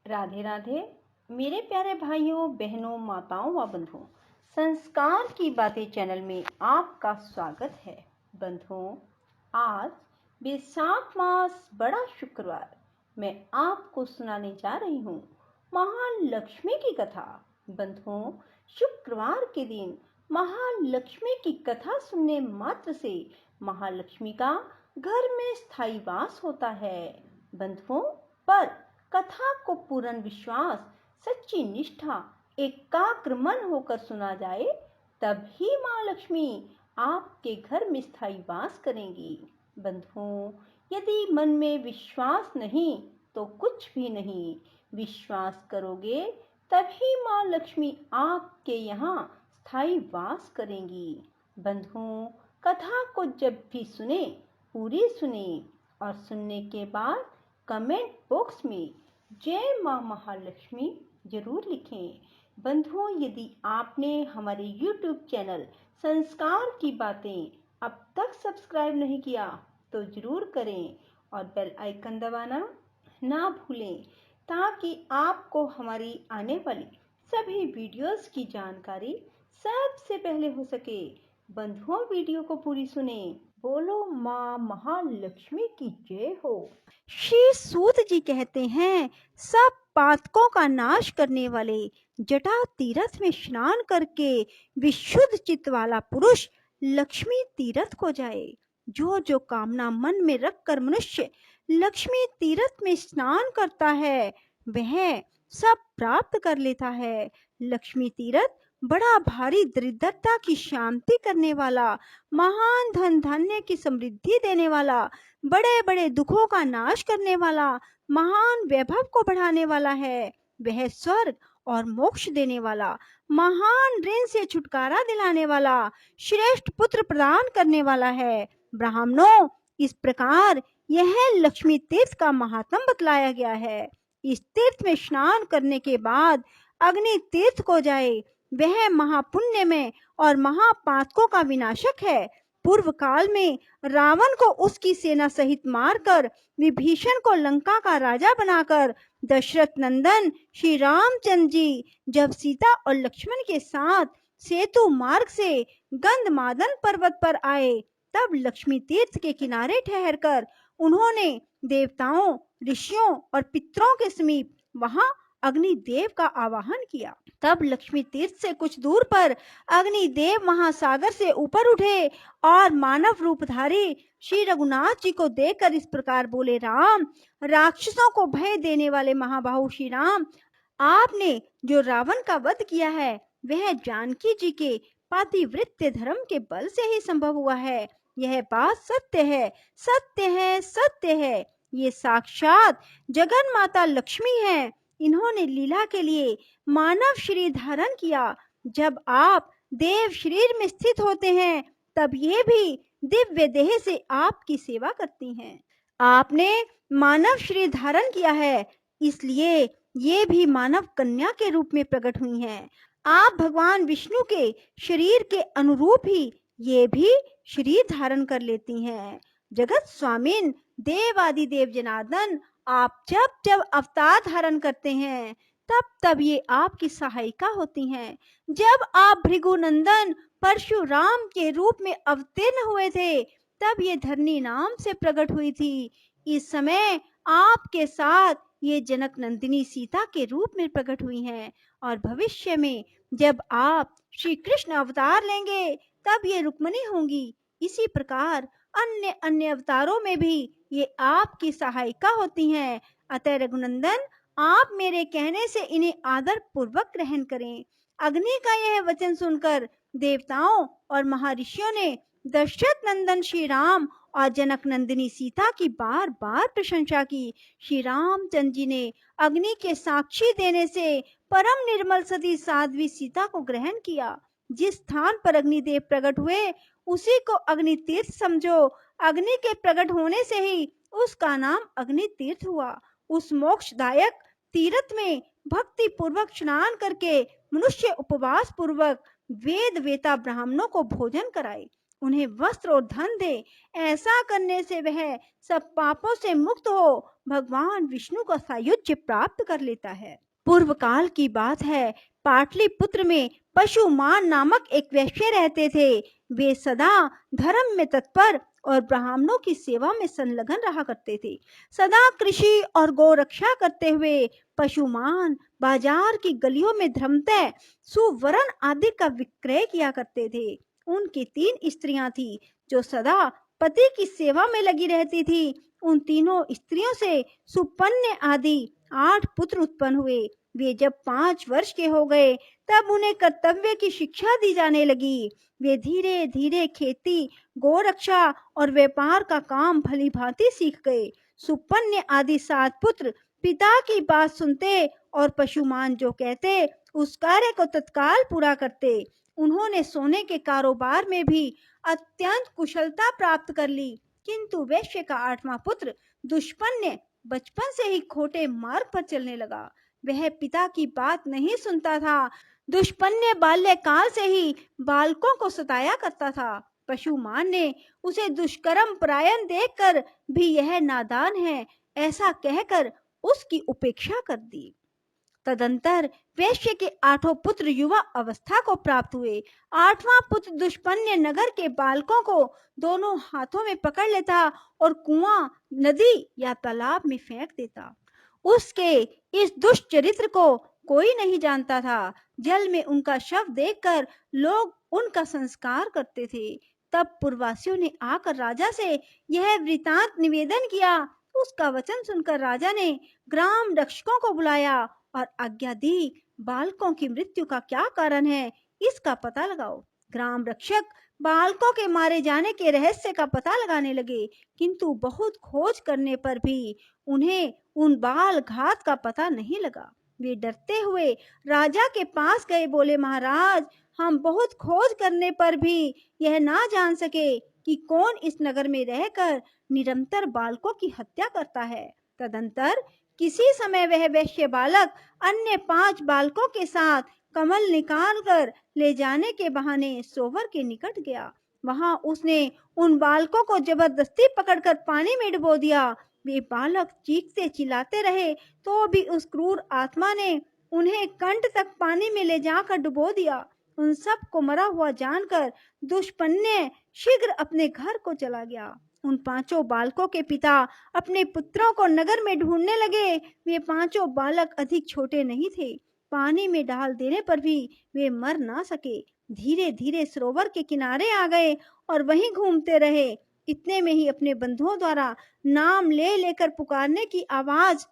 राधे राधे मेरे प्यारे भाइयों बहनों माताओं व बंधुओं, संस्कार की बातें चैनल में आपका स्वागत है। बंधुओं, आज वैशाख मास बड़ा शुक्रवार मैं आपको सुनाने जा रही हूँ महालक्ष्मी की कथा। बंधुओं, शुक्रवार के दिन महालक्ष्मी की कथा सुनने मात्र से महालक्ष्मी का घर में स्थायी वास होता है। बंधुओं, पर कथा को पूर्ण विश्वास, सच्ची निष्ठा, एकाग्र मन होकर सुना जाए तब ही माँ लक्ष्मी आपके घर में स्थायी वास करेंगी। बंधुओं, यदि मन में विश्वास नहीं तो कुछ भी नहीं। विश्वास करोगे तभी माँ लक्ष्मी आपके यहाँ स्थायी वास करेंगी। बंधुओं, कथा को जब भी सुने पूरी सुने और सुनने के बाद कमेंट बॉक्स में जय मां महालक्ष्मी जरूर लिखें। बंधुओं, यदि आपने हमारे YouTube चैनल संस्कार की बातें अब तक सब्सक्राइब नहीं किया तो जरूर करें और बेल आइकन दबाना ना भूलें ताकि आपको हमारी आने वाली सभी वीडियोस की जानकारी सबसे पहले हो सके। बंधुओं, वीडियो को पूरी सुने। बोलो माँ महालक्ष्मी की जय हो। श्री सूत जी कहते हैं, सब पातकों का नाश करने वाले जटा तीर्थ में स्नान करके विशुद्ध चित्त वाला पुरुष लक्ष्मी तीर्थ को जाए। जो जो कामना मन में रखकर मनुष्य लक्ष्मी तीर्थ में स्नान करता है वह सब प्राप्त कर लेता है। लक्ष्मी तीर्थ बड़ा भारी दरिद्रता की शांति करने वाला, महान धन धान्य की समृद्धि देने वाला, बड़े बड़े दुखों का नाश करने वाला, महान वैभव को बढ़ाने वाला है। वह स्वर्ग और मोक्ष देने वाला, महान ऋण से छुटकारा दिलाने वाला, श्रेष्ठ पुत्र प्रदान करने वाला है। ब्राह्मणों, इस प्रकार यह लक्ष्मी तीर्थ का महात्म बतलाया गया है। इस तीर्थ में स्नान करने के बाद अग्नि तीर्थ को जाए। वह महापुण्य में और महापातकों का विनाशक है। पूर्व काल में रावण को उसकी सेना सहित मारकर विभीषण को लंका का राजा बनाकर दशरथ नंदन श्री रामचंद्र जी जब सीता और लक्ष्मण के साथ सेतु मार्ग से गंधमादन पर्वत पर आए तब लक्ष्मी तीर्थ के किनारे ठहरकर उन्होंने देवताओं, ऋषियों और पितरों के समीप वहां अग्निदेव का आवाहन किया। तब लक्ष्मी तीर्थ से कुछ दूर पर अग्निदेव महासागर से ऊपर उठे और मानव रूपधारी श्री रघुनाथ जी को देखकर इस प्रकार बोले, राम, राक्षसों को भय देने वाले महाबाहु श्री राम, आपने जो रावण का वध किया है वह जानकी जी के पातिव्रत्य धर्म के बल से ही संभव हुआ है। यह बात सत्य है, सत्य है, सत्य है। ये साक्षात जगन माता लक्ष्मी है। इन्होंने लीला के लिए मानव शरीर धारण किया। जब आप देव शरीर में स्थित होते हैं तब ये भी दिव्य देह से आपकी सेवा करती हैं। आपने मानव शरीर धारण किया है, इसलिए ये भी मानव कन्या के रूप में प्रकट हुई हैं। आप भगवान विष्णु के शरीर के अनुरूप ही ये भी शरीर धारण कर लेती हैं। जगत स्वामिन देव देव जनार्दन, आप जब जब अवतार धारण करते हैं तब तब ये आपकी सहायिका होती हैं। जब आप भृगुनंदन परशुराम के रूप में अवतीर्ण हुए थे तब ये धरणी नाम से प्रकट हुई थी। इस समय आपके साथ ये जनक नंदिनी सीता के रूप में प्रकट हुई हैं और भविष्य में जब आप श्री कृष्ण अवतार लेंगे तब ये रुक्मिणी होंगी। इसी प्रकार अन्य अन्य अवतारों में भी ये आपकी सहायिका होती हैं। अतः रघुनंदन, आप मेरे कहने से इन्हें आदर पूर्वक ग्रहण करें। अग्नि का यह वचन सुनकर देवताओं और महर्षियों ने दशरथ नंदन श्री राम और जनक नंदिनी सीता की बार बार प्रशंसा की। श्री रामचंद्र जी ने अग्नि के साक्षी देने से परम निर्मल सती साध्वी सीता को ग्रहण किया। जिस स्थान पर अग्निदेव प्रकट हुए उसी को अग्नि तीर्थ समझो। अग्नि के प्रकट होने से ही उसका नाम अग्नि तीर्थ हुआ। उस मोक्षदायक तीर्थ में भक्ति पूर्वक स्नान करके मनुष्य उपवास पूर्वक वेद वेता ब्राह्मणों को भोजन कराए, उन्हें वस्त्र और धन दे। ऐसा करने से वह सब पापों से मुक्त हो भगवान विष्णु का सायुज्य प्राप्त कर लेता है। पूर्व काल की बात है, पाटलिपुत्र में पशुमान नामक एक वैश्य रहते थे। वे सदा धर्म में तत्पर और ब्राह्मणों की सेवा में संलग्न रहा करते थे। सदा कृषि और गौ रक्षा करते हुए पशुमान बाजार की गलियों में धर्मतः सुवर्ण आदि का विक्रय किया करते थे। उनकी 3 स्त्रियां थी जो सदा पति की सेवा में लगी रहती थी। उन तीनों स्त्रियों से सुपन्य आदि 8 पुत्र उत्पन्न हुए। वे जब 5 वर्ष के हो गए तब उन्हें कर्तव्य की शिक्षा दी जाने लगी। वे धीरे धीरे खेती, गोरक्षा और व्यापार का काम भली भांति सीख गए। सुपन्य आदि 7 पुत्र पिता की बात सुनते और पशुमान जो कहते उस कार्य को तत्काल पूरा करते। उन्होंने सोने के कारोबार में भी अत्यंत कुशलता प्राप्त कर ली। किंतु वैश्य का 8वां पुत्र दुष्पन्य बचपन से ही खोटे मार्ग पर चलने लगा। वह पिता की बात नहीं सुनता था। दुष्पन्य बाल्यकाल से ही बालकों को सताया करता था। पशुमान ने उसे दुष्कर्म परायण देखकर भी यह नादान है ऐसा कहकर उसकी उपेक्षा कर दी। तदंतर वैश्य के 8 पुत्र युवा अवस्था को प्राप्त हुए। 8वां पुत्र दुष्पन्य नगर के बालकों को दोनों हाथों में पकड़ लेता और कुआं, नदी या तालाब में फेंक देता। उसके इस दुष्ट चरित्र को कोई नहीं जानता था। जल में उनका शव देखकर लोग उनका संस्कार करते थे। तब पूर्ववासियों ने आकर राजा से यह वृतांत निवेदन किया। उसका वचन सुनकर राजा ने ग्राम रक्षकों को बुलाया और आज्ञा दी, बालकों की मृत्यु का क्या कारण है, इसका पता लगाओ। ग्राम रक्षक बालकों के मारे जाने के रहस्य का पता लगाने लगे, किंतु बहुत खोज करने पर भी उन्हें उन बाल घात का पता नहीं लगा। वे डरते हुए राजा के पास गए, बोले, महाराज, हम बहुत खोज करने पर भी यह ना जान सके कि कौन इस नगर में रहकर निरंतर बालकों की हत्या करता है। तदंतर किसी समय वह वैश्य बालक अन्य 5 बालकों के साथ कमल निकाल कर ले जाने के बहाने सोवर के निकट गया। वहां उसने उन बालकों को जबरदस्ती पकड़कर पानी में डुबो दिया। वे बालक चीखते चिल्लाते रहे तो भी उस क्रूर आत्मा ने उन्हें कंठ तक पानी में ले जाकर डुबो दिया। उन सब को मरा हुआ जानकर दुष्पन्य शीघ्र अपने घर को चला गया। उन 5 बालकों के पिता अपने पुत्रों को नगर में ढूंढने लगे। वे 5 बालक अधिक छोटे नहीं थे। पानी में डाल देने पर भी वे मर ना सके। धीरे धीरे सरोवर के किनारे आ गए और वहीं घूमते रहे। इतने में ही अपने बंधुओं द्वारा नाम ले लेकर पुकारने की आवाज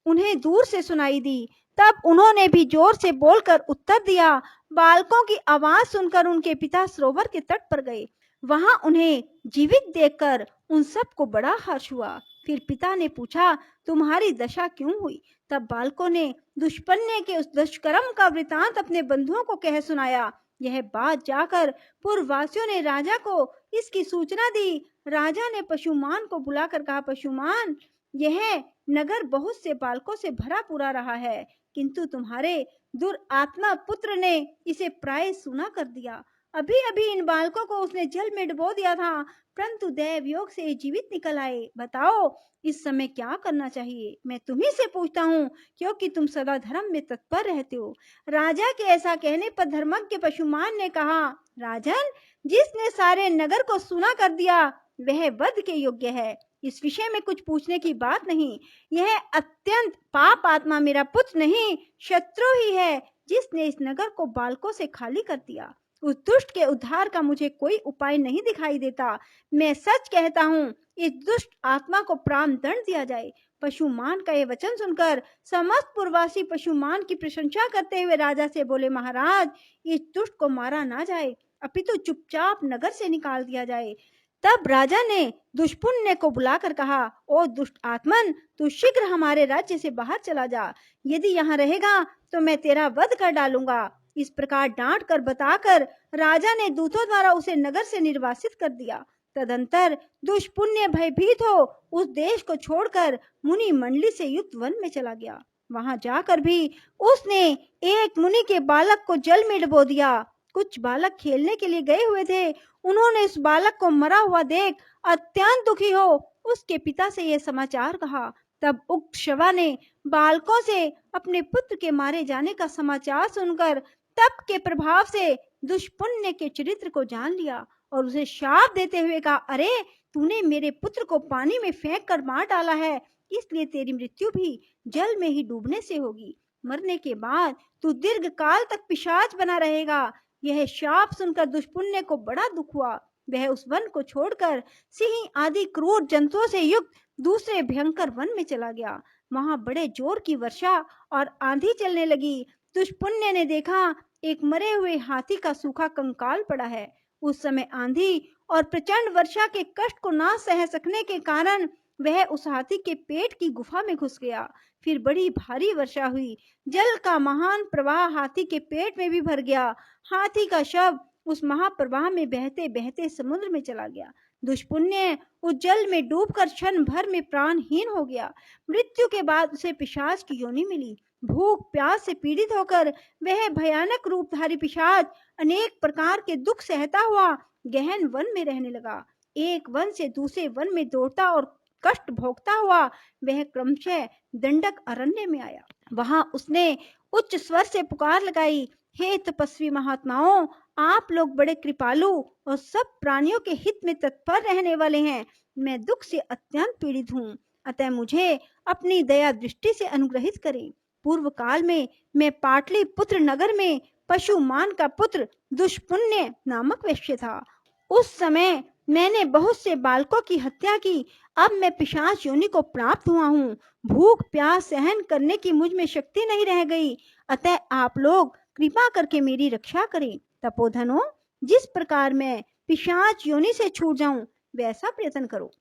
उन्हें दूर से सुनाई दी। तब उन्होंने भी जोर से बोलकर उत्तर दिया। बालकों की आवाज सुनकर उनके पिता सरोवर के तट पर गए। वहां उन्हें जीवित देखकर उन सबको बड़ा हर्ष हुआ। फिर पिता ने पूछा, तुम्हारी दशा क्यों हुई? तब बालकों ने दुष्पन्य के उस दुष्कर्म का वृतांत अपने बंधुओं को कह सुनाया। यह बात जाकर पूर्ववासियों ने राजा को इसकी सूचना दी। राजा ने पशुमान को बुलाकर कहा, पशुमान, यह नगर बहुत से बालकों से भरा पूरा रहा है, किंतु तुम्हारे दुरात्मा पुत्र ने इसे प्राय सूना कर दिया। अभी अभी इन बालकों को उसने जल में डुबो दिया था, परंतु दैव योग से जीवित निकल आए। बताओ इस समय क्या करना चाहिए? मैं तुम्ही से पूछता हूँ, क्योंकि तुम सदा धर्म में तत्पर रहते हो। राजा के ऐसा कहने पर धर्मज्ञ पशुमान ने कहा, राजन, जिसने सारे नगर को सूना कर दिया वह वध के योग्य है। इस विषय में कुछ पूछने की बात नहीं। यह अत्यंत पाप आत्मा मेरा पुत्र नहीं, शत्रु ही है, जिसने इस नगर को बालकों से खाली कर दिया। उस दुष्ट के उद्धार का मुझे कोई उपाय नहीं दिखाई देता। मैं सच कहता हूँ, इस दुष्ट आत्मा को प्राण दंड दिया जाए। पशुमान का यह वचन सुनकर समस्त पूर्ववासी पशुमान की प्रशंसा करते हुए राजा से बोले, महाराज, इस दुष्ट को मारा ना जाए, अपितु चुपचाप नगर से निकाल दिया जाए। तब राजा ने दुष्पुण्य को बुलाकर कहा, ओ दुष्ट आत्मन, तू शीघ्र हमारे राज्य से बाहर चला जा। यदि यहाँ रहेगा तो मैं तेरा वध कर डालूंगा। इस प्रकार डांट कर बताकर राजा ने दूतों द्वारा उसे नगर से निर्वासित कर दिया। तदंतर दुष्पुण्य भयभीत हो उस देश को छोड़कर मुनि मंडली से युक्त वन में चला गया। वहां जाकर भी उसने एक मुनि के बालक को जल में डुबो दिया। कुछ बालक खेलने के लिए गए हुए थे। उन्होंने इस बालक को मरा हुआ देख अत्यंत दुखी हो उसके पिता से यह समाचार कहा। तब उक्त शवा ने बालकों से अपने पुत्र के मारे जाने का समाचार सुनकर तप के प्रभाव से दुष्पुण्य के चरित्र को जान लिया और उसे शाप देते हुए कहा, अरे तूने मेरे पुत्र को पानी में फेंक कर मार डाला है, इसलिए तेरी मृत्यु भी जल में ही डूबने से होगी। मरने के बाद तू दीर्घ काल तक पिशाच बना रहेगा। यह शाप सुनकर दुष्पुण्य को बड़ा दुख हुआ। वह उस वन को छोड़कर सिंह आदि क्रूर जंतुओं से युक्त दूसरे भयंकर वन में चला गया। वहां बड़े जोर की वर्षा और आंधी चलने लगी। दुष्पुण्य ने देखा एक मरे हुए हाथी का सूखा कंकाल पड़ा है। उस समय आंधी और प्रचंड वर्षा के कष्ट को ना सह सकने के कारण वह उस हाथी के पेट की गुफा में घुस गया। फिर बड़ी भारी वर्षा हुई। जल का महान प्रवाह हाथी के पेट में भी भर गया। हाथी का शव उस महाप्रवाह में बहते बहते समुद्र में चला गया। दुष्पुण्य उस जल में डूबकर क्षण भर में प्राणहीन हो गया। मृत्यु के बाद उसे पिशाच की योनि मिली। भूख प्यास से पीड़ित होकर वह भयानक रूपधारी पिशाच अनेक प्रकार के दुख सहता हुआ गहन वन में रहने लगा। एक वन से दूसरे वन में दौड़ता और कष्ट भोगता हुआ वह क्रमशः दंडक अरण्य में आया। वहां उसने उच्च स्वर से पुकार लगाई, हे तपस्वी महात्माओं, आप लोग बड़े कृपालु और सब प्राणियों के हित में तत्पर रहने वाले हैं। मैं दुख से अत्यंत पीड़ित हूँ, अतः मुझे अपनी दया दृष्टि से अनुग्रहित करें। पूर्व काल में मैं पाटलिपुत्र नगर में पशुमान का पुत्र दुष्पुण्य नामक वैश्य था। उस समय मैंने बहुत से बालकों की हत्या की। अब मैं पिशाच योनि को प्राप्त हुआ हूँ। भूख प्यास सहन करने की मुझ में शक्ति नहीं रह गई, अतः आप लोग कृपा करके मेरी रक्षा करें। तपोधनो, जिस प्रकार मैं पिशाच योनि से छूट जाऊं वैसा प्रयत्न करो।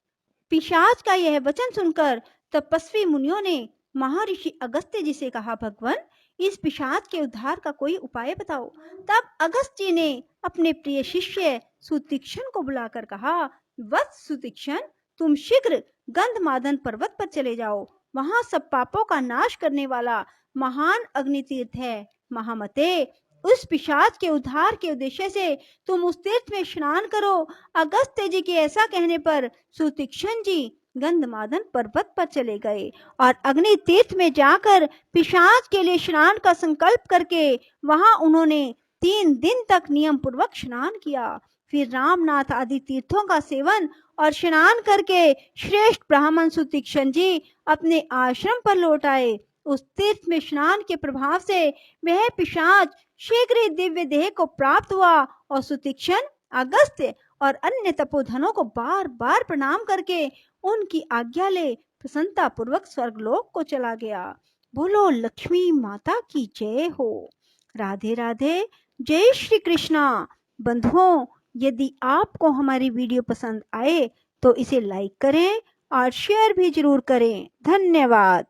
पिशाच का यह वचन सुनकर तपस्वी मुनियों ने महर्षि अगस्त्य जी से कहा, भगवान, इस पिशाच के उद्धार का कोई उपाय बताओ। तब अगस्त्य जी ने अपने प्रिय शिष्य सुतीक्ष्ण को बुलाकर कहा, वत्स सुतीक्ष्ण, तुम शीघ्र गंधमादन पर्वत पर चले जाओ। वहां सब पापों का नाश करने वाला महान अग्नि तीर्थ है। महामते, उस पिशाच के उद्धार के उद्देश्य से तुम उस तीर्थ में स्नान करो। अगस्त्य जी के ऐसा कहने पर सुतीक्ष्ण जी गंधमादन पर्वत पर चले गए और अग्नि तीर्थ में जाकर पिशाच के लिए स्नान का संकल्प करके वहां उन्होंने 3 दिन तक नियम पूर्वक स्नान किया। फिर रामनाथ आदि तीर्थों का सेवन और स्नान करके श्रेष्ठ ब्राह्मण सुतीक्ष्ण जी अपने आश्रम पर लौट आए। उस तीर्थ में स्नान के प्रभाव से वह पिशाच शीघ्र ही दिव्य देह को प्राप्त हुआ और सुतीक्ष्ण, अगस्त्य और अन्य तपोधनों को बार बार प्रणाम करके उनकी आज्ञा ले प्रसन्नता पूर्वक स्वर्गलोक को चला गया। बोलो लक्ष्मी माता की जय हो। राधे राधे। जय श्री कृष्णा। बंधुओं, यदि आपको हमारी वीडियो पसंद आए तो इसे लाइक करें और शेयर भी जरूर करें। धन्यवाद।